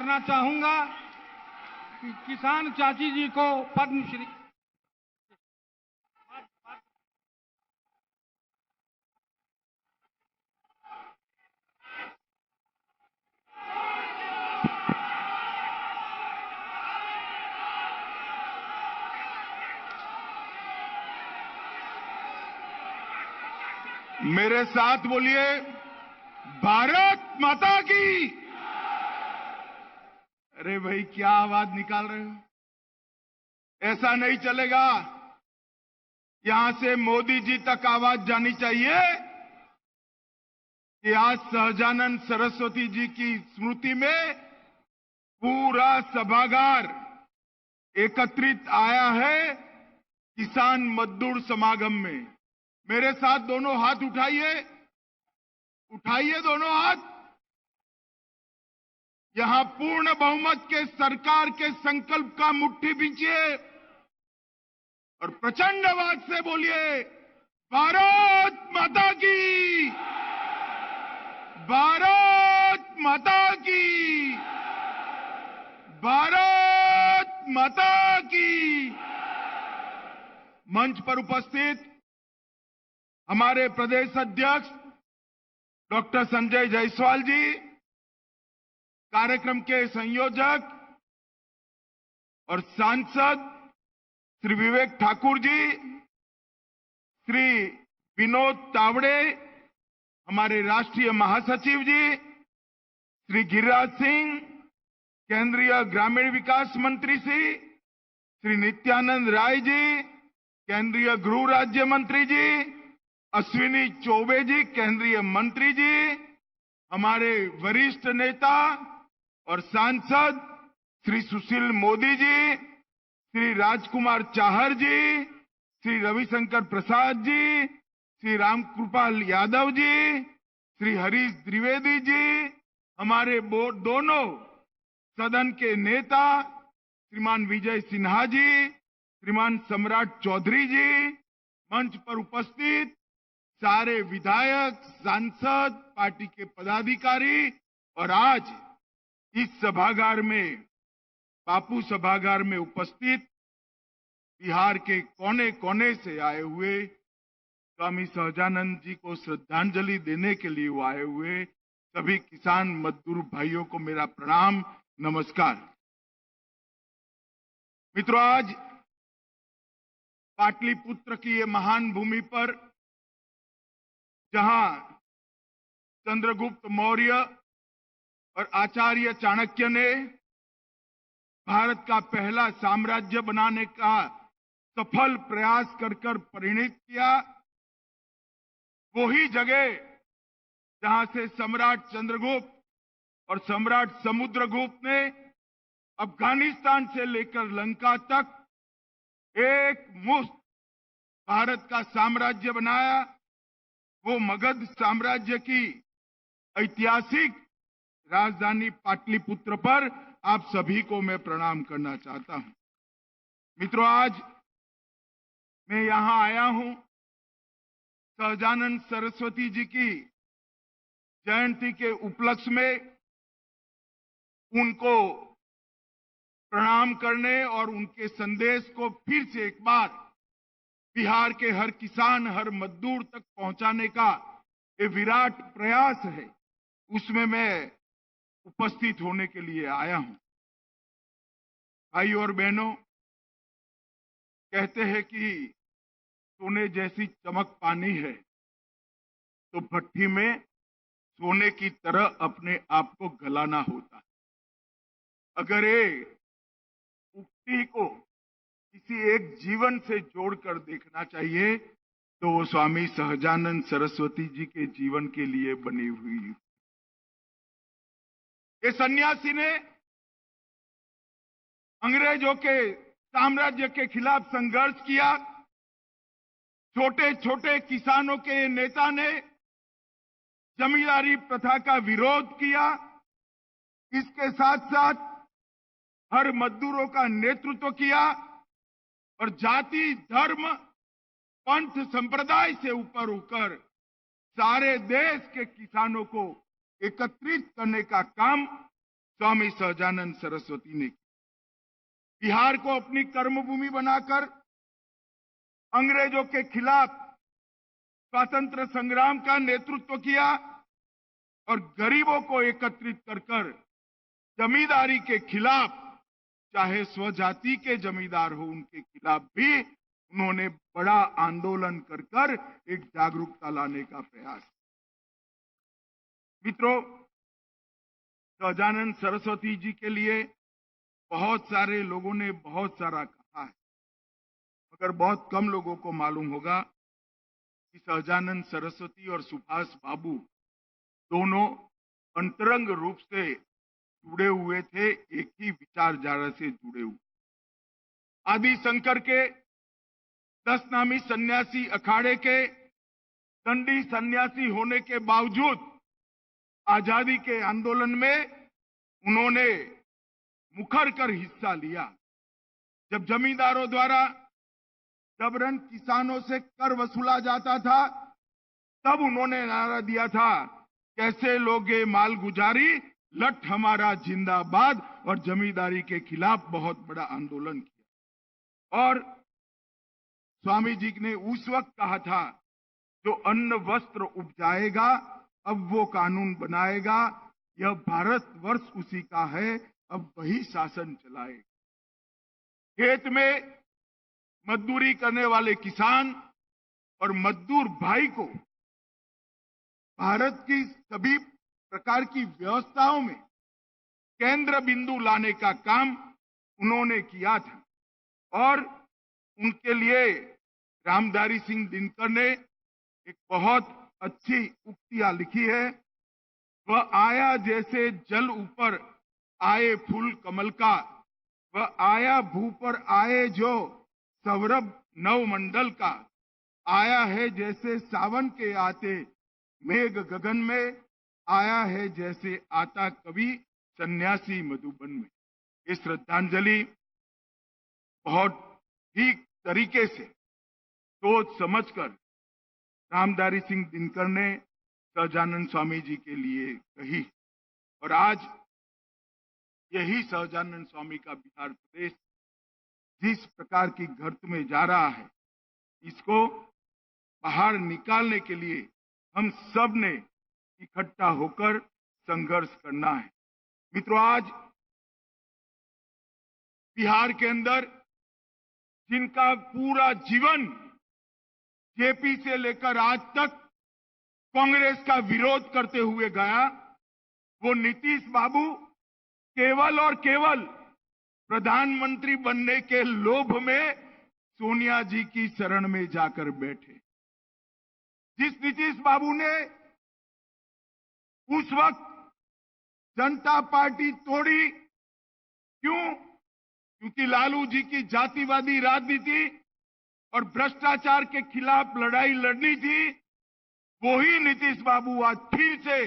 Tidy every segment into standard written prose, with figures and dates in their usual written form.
करना चाहूंगा कि किसान चाची जी को पद्मश्री। मेरे साथ बोलिए, भारत माता की। अरे भाई, क्या आवाज निकाल रहे हो? ऐसा नहीं चलेगा। यहां से मोदी जी तक आवाज जानी चाहिए कि आज सहजानंद सरस्वती जी की स्मृति में पूरा सभागार एकत्रित आया है किसान मजदूर समागम में। मेरे साथ दोनों हाथ उठाइए, उठाइए दोनों हाथ। यहां पूर्ण बहुमत के सरकार के संकल्प का मुट्ठी बींचिए और प्रचंड आवाज से बोलिए, भारत माता की, भारत माता की, भारत माता की। मंच पर उपस्थित हमारे प्रदेश अध्यक्ष डॉक्टर संजय जायसवाल जी, कार्यक्रम के संयोजक और सांसद श्री विवेक ठाकुर जी, श्री विनोद तावड़े, हमारे राष्ट्रीय महासचिव जी, श्री गिरिराज सिंह, केंद्रीय ग्रामीण विकास मंत्री श्री नित्यानंद राय जी, केंद्रीय गृह राज्य मंत्री जी, अश्विनी चौबे जी, केंद्रीय मंत्री जी, हमारे वरिष्ठ नेता और सांसद श्री सुशील मोदी जी, श्री राजकुमार चाहर जी, श्री रविशंकर प्रसाद जी, श्री रामकृपाल यादव जी, श्री हरीश द्विवेदी जी, हमारे दोनों सदन के नेता श्रीमान विजय सिन्हा जी, श्रीमान सम्राट चौधरी जी, मंच पर उपस्थित सारे विधायक, सांसद, पार्टी के पदाधिकारी और आज इस सभागार में, बापू सभागार में उपस्थित बिहार के कोने कोने से आए हुए स्वामी सहजानंद जी को श्रद्धांजलि देने के लिए आए हुए सभी किसान मजदूर भाइयों को मेरा प्रणाम, नमस्कार। मित्रों, आज पाटलिपुत्र की ये महान भूमि पर, जहां चंद्रगुप्त मौर्य और आचार्य चाणक्य ने भारत का पहला साम्राज्य बनाने का सफल प्रयास कर परिणित किया, वही जगह जहां से सम्राट चंद्रगुप्त और सम्राट समुद्रगुप्त ने अफगानिस्तान से लेकर लंका तक एक मुश्त भारत का साम्राज्य बनाया, वो मगध साम्राज्य की ऐतिहासिक राजधानी पाटलिपुत्र पर आप सभी को मैं प्रणाम करना चाहता हूं। मित्रों, आज मैं यहां आया हूं सहजानंद सरस्वती जी की जयंती के उपलक्ष्य में उनको प्रणाम करने और उनके संदेश को फिर से एक बार बिहार के हर किसान, हर मजदूर तक पहुंचाने का ये विराट प्रयास है, उसमें मैं उपस्थित होने के लिए आया हूं। भाइयों और बहनों, कहते हैं कि सोने जैसी चमक पानी है तो भट्ठी में सोने की तरह अपने आप को गलाना होता है। अगर ये उक्ति को किसी एक जीवन से जोड़कर देखना चाहिए तो वो स्वामी सहजानंद सरस्वती जी के जीवन के लिए बनी हुई। ये सन्यासी ने अंग्रेजों के साम्राज्य के खिलाफ संघर्ष किया, छोटे छोटे किसानों के नेता ने जमींदारी प्रथा का विरोध किया, इसके साथ साथ हर मजदूरों का नेतृत्व किया और जाति, धर्म, पंथ, संप्रदाय से ऊपर उठकर सारे देश के किसानों को एकत्रित करने का काम स्वामी सहजानंद सरस्वती ने की। बिहार को अपनी कर्मभूमि बनाकर अंग्रेजों के खिलाफ स्वातंत्र संग्राम का नेतृत्व किया और गरीबों को एकत्रित कर जमींदारी के खिलाफ, चाहे स्वजाति के जमींदार हो, उनके खिलाफ भी उन्होंने बड़ा आंदोलन कर एक जागरूकता लाने का प्रयास। मित्रों, सहजानंद सरस्वती जी के लिए बहुत सारे लोगों ने बहुत सारा कहा है, मगर बहुत कम लोगों को मालूम होगा कि सहजानंद सरस्वती और सुभाष बाबू दोनों अंतरंग रूप से जुड़े हुए थे, एक ही विचारधारा से जुड़े हुए। आदि शंकर के 10 नामी सन्यासी अखाड़े के दंडी सन्यासी होने के बावजूद आजादी के आंदोलन में उन्होंने मुखर कर हिस्सा लिया। जब जमींदारों द्वारा जबरन किसानों से कर वसूला जाता था, तब उन्होंने नारा दिया था, कैसे लोगे माल गुजारी, लठ हमारा जिंदाबाद, और जमींदारी के खिलाफ बहुत बड़ा आंदोलन किया। और स्वामी जी ने उस वक्त कहा था, जो अन्न वस्त्र उपजाएगा अब वो कानून बनाएगा, यह भारतवर्ष उसी का है, अब वही शासन चलाएगा। खेत में मजदूरी करने वाले किसान और मजदूर भाई को भारत की सभी प्रकार की व्यवस्थाओं में केंद्र बिंदु लाने का काम उन्होंने किया था। और उनके लिए रामधारी सिंह दिनकर ने एक बहुत अच्छी उक्तियां लिखी है। वह आया जैसे जल ऊपर आए फूल कमल का, वह आया भू पर आए जो सौरभ नवमंडल का, आया है जैसे सावन के आते मेघ गगन में, आया है जैसे आता कवि सन्यासी मधुबन में। ये श्रद्धांजलि बहुत ठीक तरीके से सोच समझकर रामधारी सिंह दिनकर ने सहजानंद स्वामी जी के लिए कही। और आज यही सहजानंद स्वामी का बिहार प्रदेश जिस प्रकार की गर्त में जा रहा है, इसको बाहर निकालने के लिए हम सब ने इकट्ठा होकर संघर्ष करना है। मित्रों, आज बिहार के अंदर जिनका पूरा जीवन जेपी से लेकर आज तक कांग्रेस का विरोध करते हुए गया, वो नीतीश बाबू केवल और केवल प्रधानमंत्री बनने के लोभ में सोनिया जी की शरण में जाकर बैठे। जिस नीतीश बाबू ने उस वक्त जनता पार्टी तोड़ी, क्यों? क्योंकि लालू जी की जातिवादी राजनीति और भ्रष्टाचार के खिलाफ लड़ाई लड़नी थी। वही नीतीश बाबू आज फिर से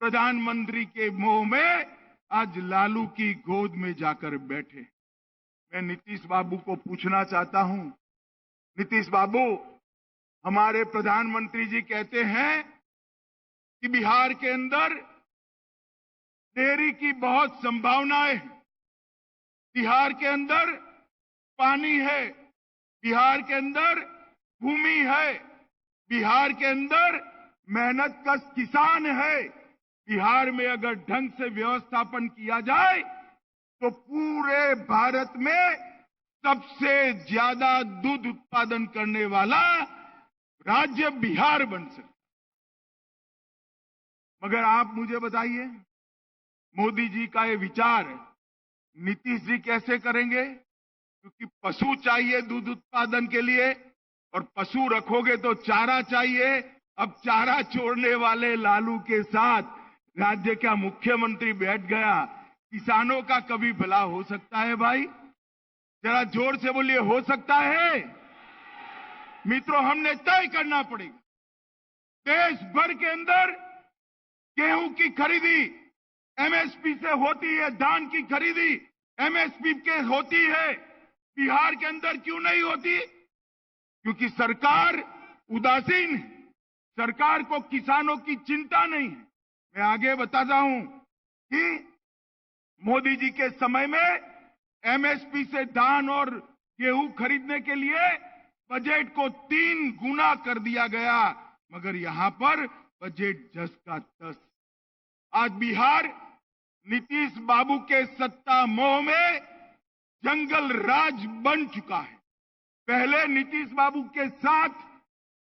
प्रधानमंत्री के मोह में आज लालू की गोद में जाकर बैठे। मैं नीतीश बाबू को पूछना चाहता हूं, नीतीश बाबू, हमारे प्रधानमंत्री जी कहते हैं कि बिहार के अंदर डेयरी की बहुत संभावनाएं हैं, बिहार के अंदर पानी है, बिहार के अंदर भूमि है, बिहार के अंदर मेहनतकश किसान है। बिहार में अगर ढंग से व्यवस्थापन किया जाए तो पूरे भारत में सबसे ज्यादा दूध उत्पादन करने वाला राज्य बिहार बन सकता। मगर आप मुझे बताइए, मोदी जी का ये विचार नीतीश जी कैसे करेंगे? क्योंकि पशु चाहिए दूध उत्पादन के लिए, और पशु रखोगे तो चारा चाहिए। अब चारा छोड़ने वाले लालू के साथ राज्य का मुख्यमंत्री बैठ गया, किसानों का कभी भला हो सकता है भाई? जरा जोर से बोलिए, हो सकता है? मित्रों, हमने तय करना पड़ेगा। देश भर के अंदर गेहूं की खरीदी एमएसपी से होती है, धान की खरीदी एमएसपी के होती है, बिहार के अंदर क्यों नहीं होती? क्योंकि सरकार उदासीन है, सरकार को किसानों की चिंता नहीं है। मैं आगे बताता हूं कि मोदी जी के समय में एमएसपी से धान और गेहूं खरीदने के लिए बजट को 3 गुना कर दिया गया, मगर यहां पर बजट 10 का 10। आज बिहार नीतीश बाबू के सत्ता मोह में जंगल राज बन चुका है। पहले नीतीश बाबू के साथ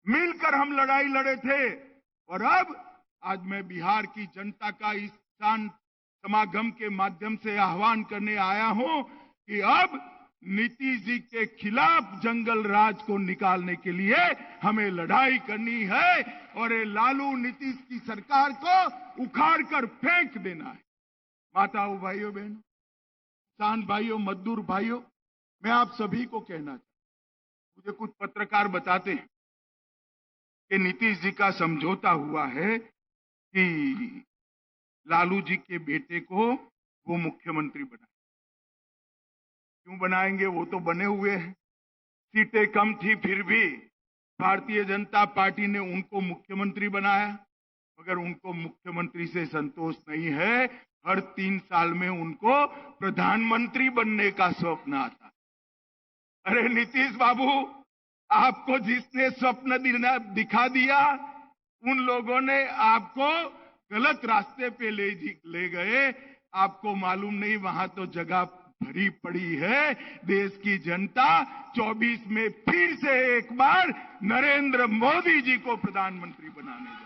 मिलकर हम लड़ाई लड़े थे, और अब आज मैं बिहार की जनता का इस किसान समागम के माध्यम से आह्वान करने आया हूं कि अब नीतीश जी के खिलाफ जंगल राज को निकालने के लिए हमें लड़ाई करनी है, और ये लालू नीतीश की सरकार को उखाड़ कर फेंक देना है। माताओं, भाइयों, बहनों, किसान भाइयों, मजदूर भाइयों, मैं आप सभी को कहना चाहता हूं, मुझे कुछ पत्रकार बताते हैं कि नीतीश जी का समझौता हुआ है कि लालू जी के बेटे को वो मुख्यमंत्री बनाए। क्यों बनाएंगे? वो तो बने हुए हैं। सीटें कम थी फिर भी भारतीय जनता पार्टी ने उनको मुख्यमंत्री बनाया, मगर उनको मुख्यमंत्री से संतोष नहीं है। हर 3 साल में उनको प्रधानमंत्री बनने का स्वप्न आता। अरे नीतीश बाबू, आपको जिसने स्वप्न दिखा दिया, उन लोगों ने आपको गलत रास्ते पे ले गए। आपको मालूम नहीं, वहां तो जगह भरी पड़ी है। देश की जनता 24 में फिर से एक बार नरेंद्र मोदी जी को प्रधानमंत्री बनाने जा रही है।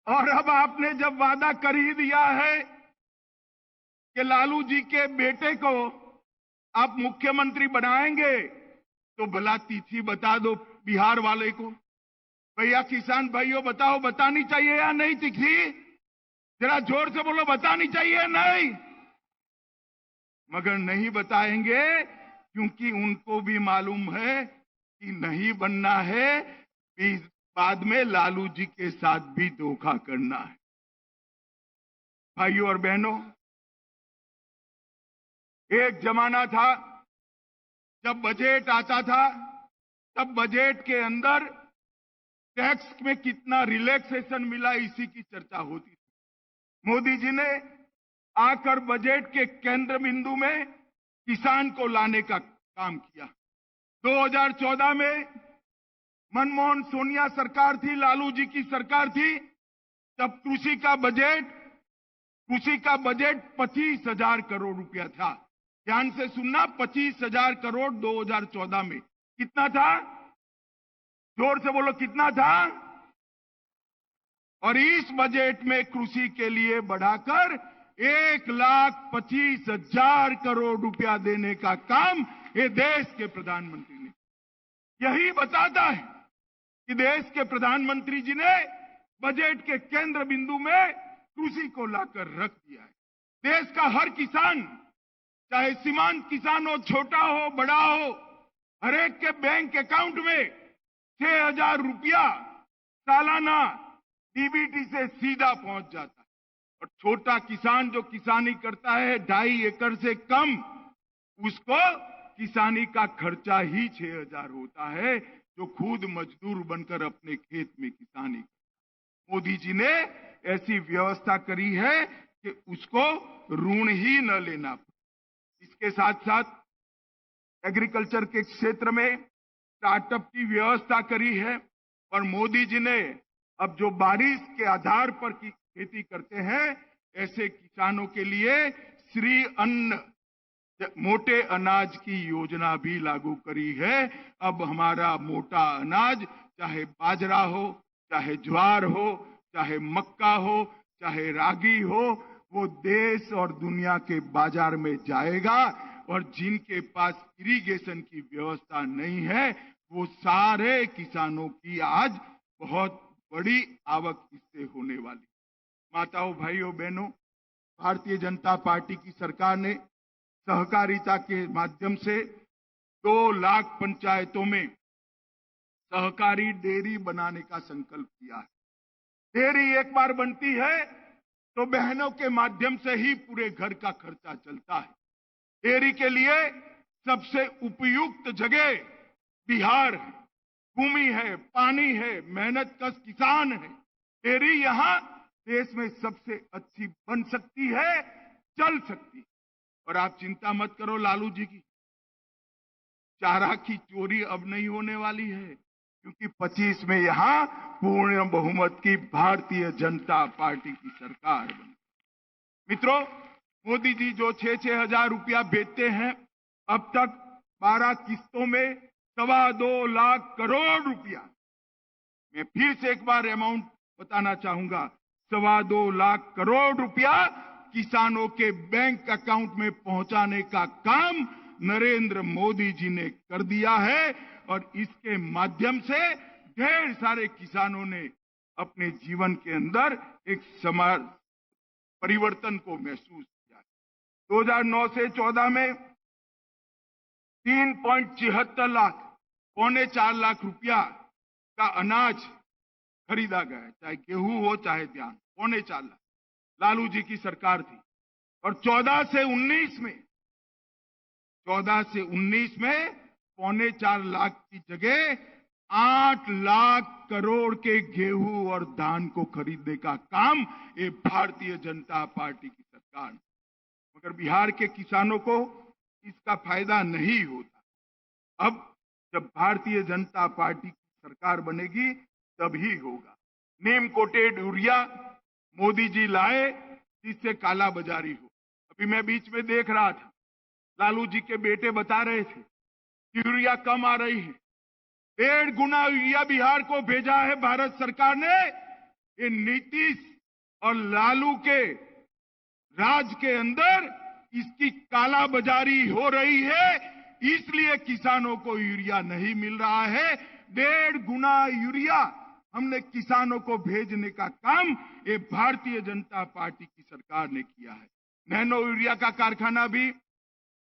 और अब आपने जब वादा कर ही दिया है कि लालू जी के बेटे को आप मुख्यमंत्री बनाएंगे, तो भला तिथि बता दो बिहार वाले को। भैया किसान भाइयों, बताओ, बतानी चाहिए या नहीं तिथि? जरा जोर से बोलो, बतानी चाहिए या नहीं? मगर नहीं बताएंगे, क्योंकि उनको भी मालूम है कि नहीं बनना है, बाद में लालू जी के साथ भी धोखा करना है। भाइयों और बहनों, एक जमाना था जब बजट आता था, तब बजट के अंदर टैक्स में कितना रिलैक्सेशन मिला, इसी की चर्चा होती थी। मोदी जी ने आकर बजट के केंद्र बिंदु में किसान को लाने का काम किया। 2014 में मनमोहन सोनिया सरकार थी, लालू जी की सरकार थी, तब कृषि का बजट 25,000 करोड़ रुपया था। ध्यान से सुनना, 25,000 करोड़ 2014 में। कितना था? जोर से बोलो, कितना था? और इस बजट में कृषि के लिए बढ़ाकर 1,25,000 करोड़ रुपया देने का काम ये देश के प्रधानमंत्री ने। यही बताता है कि देश के प्रधानमंत्री जी ने बजट के केंद्र बिंदु में कृषि को लाकर रख दिया है। देश का हर किसान, चाहे सीमांत किसान हो, छोटा हो, बड़ा हो, हर एक के बैंक अकाउंट में 6,000 रुपया सालाना डीबीटी से सीधा पहुंच जाता है। और छोटा किसान जो किसानी करता है 2.5 एकड़ से कम, उसको किसानी का खर्चा ही 6,000 होता है, जो खुद मजदूर बनकर अपने खेत में किसानी करता है। मोदी जी ने ऐसी व्यवस्था करी है कि उसको ऋण ही न लेना पड़े। इसके साथ साथ एग्रीकल्चर के क्षेत्र में स्टार्टअप की व्यवस्था करी है, और मोदी जी ने अब जो बारिश के आधार पर की खेती करते हैं, ऐसे किसानों के लिए श्री अन्न मोटे अनाज की योजना भी लागू करी है। अब हमारा मोटा अनाज, चाहे बाजरा हो, चाहे ज्वार हो, चाहे मक्का हो, चाहे रागी हो, वो देश और दुनिया के बाजार में जाएगा। और जिनके पास इरिगेशन की व्यवस्था नहीं है, वो सारे किसानों की आज बहुत बड़ी आवक इससे होने वाली। माताओं, भाइयों, बहनों, भारतीय जनता पार्टी की सरकार ने सहकारिता के माध्यम से 2 लाख पंचायतों में सहकारी डेयरी बनाने का संकल्प किया है। डेयरी एक बार बनती है तो बहनों के माध्यम से ही पूरे घर का खर्चा चलता है। डेयरी के लिए सबसे उपयुक्त जगह बिहार है। भूमि है, पानी है, मेहनत कश किसान है। डेयरी यहां देश में सबसे अच्छी बन सकती है, चल सकती है। और आप चिंता मत करो लालू जी की, चारा की चोरी अब नहीं होने वाली है, क्योंकि 25 में यहां पूर्ण बहुमत की भारतीय जनता पार्टी की सरकार बनी। मित्रों, मोदी जी जो 6-6 हजार रुपया भेजते हैं, अब तक 12 किस्तों में 2.25 लाख करोड़ रुपया, मैं फिर से एक बार अमाउंट बताना चाहूंगा, 2.25 लाख करोड़ रुपया किसानों के बैंक अकाउंट में पहुंचाने का काम नरेंद्र मोदी जी ने कर दिया है। और इसके माध्यम से ढेर सारे किसानों ने अपने जीवन के अंदर एक समाज परिवर्तन को महसूस किया। 2009 से 14 में 3.76 लाख, 4.25 लाख रुपया का अनाज खरीदा गया है, चाहे गेहूं हो चाहे धान, 4.25 लाख लालू जी की सरकार थी। और 14 से 19 में 4.25 लाख की जगह 8 लाख करोड़ के गेहूं और धान को खरीदने का काम ये भारतीय जनता पार्टी की सरकार, मगर बिहार के किसानों को इसका फायदा नहीं होता। अब जब भारतीय जनता पार्टी की सरकार बनेगी तभी होगा। नीम कोटेड यूरिया मोदी जी लाए जिससे काला बाजारी हो। अभी मैं बीच में देख रहा था, लालू जी के बेटे बता रहे थे कि यूरिया कम आ रही है, 1.5 गुना यूरिया बिहार को भेजा है भारत सरकार ने। ये नीतीश और लालू के राज के अंदर इसकी काला बाजारी हो रही है, इसलिए किसानों को यूरिया नहीं मिल रहा है। 1.5 गुना यूरिया हमने किसानों को भेजने का काम ये भारतीय जनता पार्टी की सरकार ने किया है। नैनो यूरिया का कारखाना भी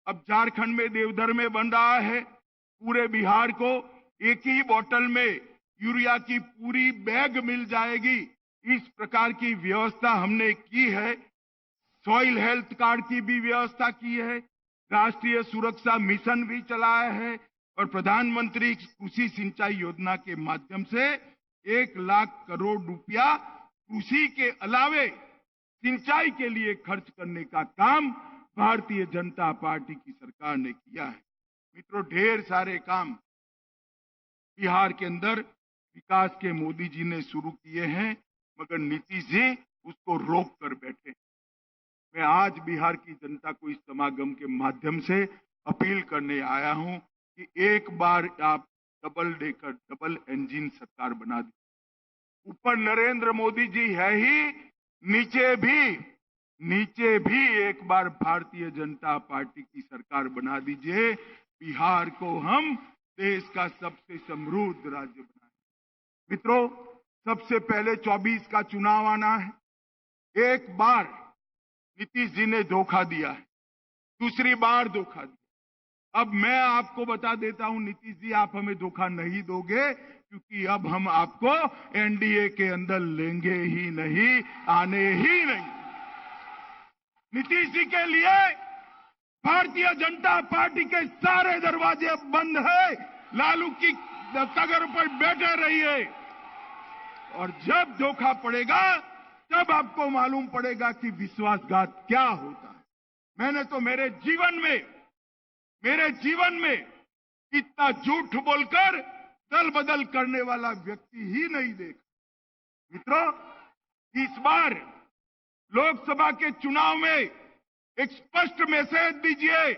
अब झारखंड में देवधर में बन रहा है। पूरे बिहार को एक ही बोतल में यूरिया की पूरी बैग मिल जाएगी, इस प्रकार की व्यवस्था हमने की है। सॉइल हेल्थ कार्ड की भी व्यवस्था की है, राष्ट्रीय सुरक्षा मिशन भी चलाया है और प्रधानमंत्री कृषि सिंचाई योजना के माध्यम से 1 लाख करोड़ रुपया कृषि के अलावे सिंचाई के लिए खर्च करने का काम भारतीय जनता पार्टी की सरकार ने किया है। मित्रों, ढेर सारे काम बिहार के अंदर विकास के मोदी जी ने शुरू किए हैं, मगर नीतीश जी उसको रोक कर बैठे। मैं आज बिहार की जनता को इस समागम के माध्यम से अपील करने आया हूं कि एक बार आप डबल डेकर, डबल इंजन सरकार बना दी। ऊपर नरेंद्र मोदी जी है ही, नीचे भी एक बार भारतीय जनता पार्टी की सरकार बना दीजिए। बिहार को हम देश का सबसे समृद्ध राज्य बनाएं। मित्रों, सबसे पहले 24 का चुनाव आना है। एक बार नीतीश जी ने धोखा दिया है, दूसरी बार धोखा दिया। अब मैं आपको बता देता हूं, नीतीश जी आप हमें धोखा नहीं दोगे, क्योंकि अब हम आपको एनडीए के अंदर लेंगे ही नहीं, आने ही नहीं। नीतीश जी के लिए भारतीय जनता पार्टी के सारे दरवाजे बंद है। लालू की कगर पर बैठे रहिए और जब धोखा पड़ेगा तब आपको मालूम पड़ेगा कि विश्वासघात क्या होता है। मैंने तो मेरे जीवन में इतना झूठ बोलकर दल बदल करने वाला व्यक्ति ही नहीं देखा। मित्रों, इस बार लोकसभा के चुनाव में एक स्पष्ट मैसेज दीजिए।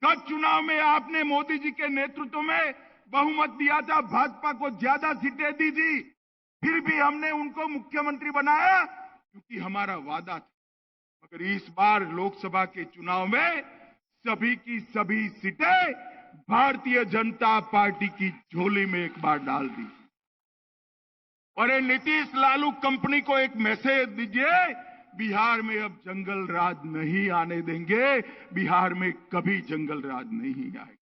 गत चुनाव में आपने मोदी जी के नेतृत्व में बहुमत दिया था, भाजपा को ज्यादा सीटें दी थी, फिर भी हमने उनको मुख्यमंत्री बनाया क्योंकि हमारा वादा था। मगर इस बार लोकसभा के चुनाव में सभी की सभी सीटें भारतीय जनता पार्टी की झोली में एक बार डाल दी। और ये नीतीश लालू कंपनी को एक मैसेज दीजिए, बिहार में अब जंगल राज नहीं आने देंगे, बिहार में कभी जंगल राज नहीं आएगा।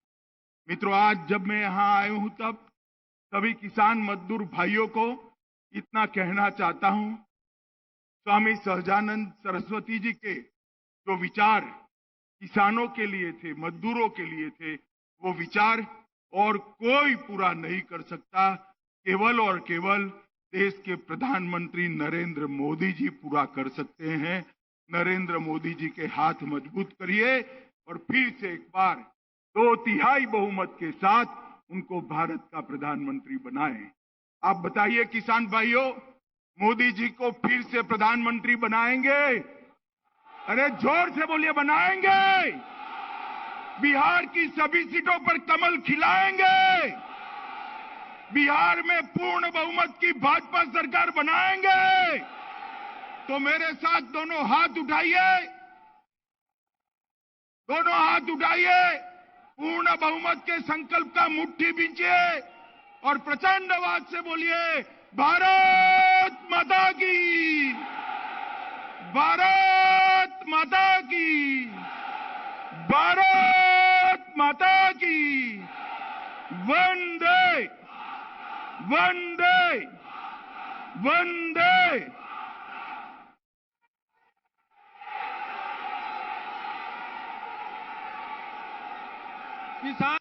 मित्रों, आज जब मैं यहां आया हूं तब सभी किसान मजदूर भाइयों को इतना कहना चाहता हूं, स्वामी सहजानंद सरस्वती जी के जो विचार किसानों के लिए थे, मजदूरों के लिए थे, वो विचार और कोई पूरा नहीं कर सकता, केवल और केवल देश के प्रधानमंत्री नरेंद्र मोदी जी पूरा कर सकते हैं। नरेंद्र मोदी जी के हाथ मजबूत करिए और फिर से एक बार 2/3 बहुमत के साथ उनको भारत का प्रधानमंत्री बनाएं। आप बताइए किसान भाइयों, मोदी जी को फिर से प्रधानमंत्री बनाएंगे? अरे जोर से बोलिए, बनाएंगे? बिहार की सभी सीटों पर कमल खिलाएंगे? बिहार में पूर्ण बहुमत की भाजपा सरकार बनाएंगे? तो मेरे साथ दोनों हाथ उठाइए, दोनों हाथ उठाइए, पूर्ण बहुमत के संकल्प का मुट्ठी बींचिए और प्रचंड आवाज से बोलिए, भारत माता की, भारत माता की, भारत माता की। वंदे वंदे वंदे। किसान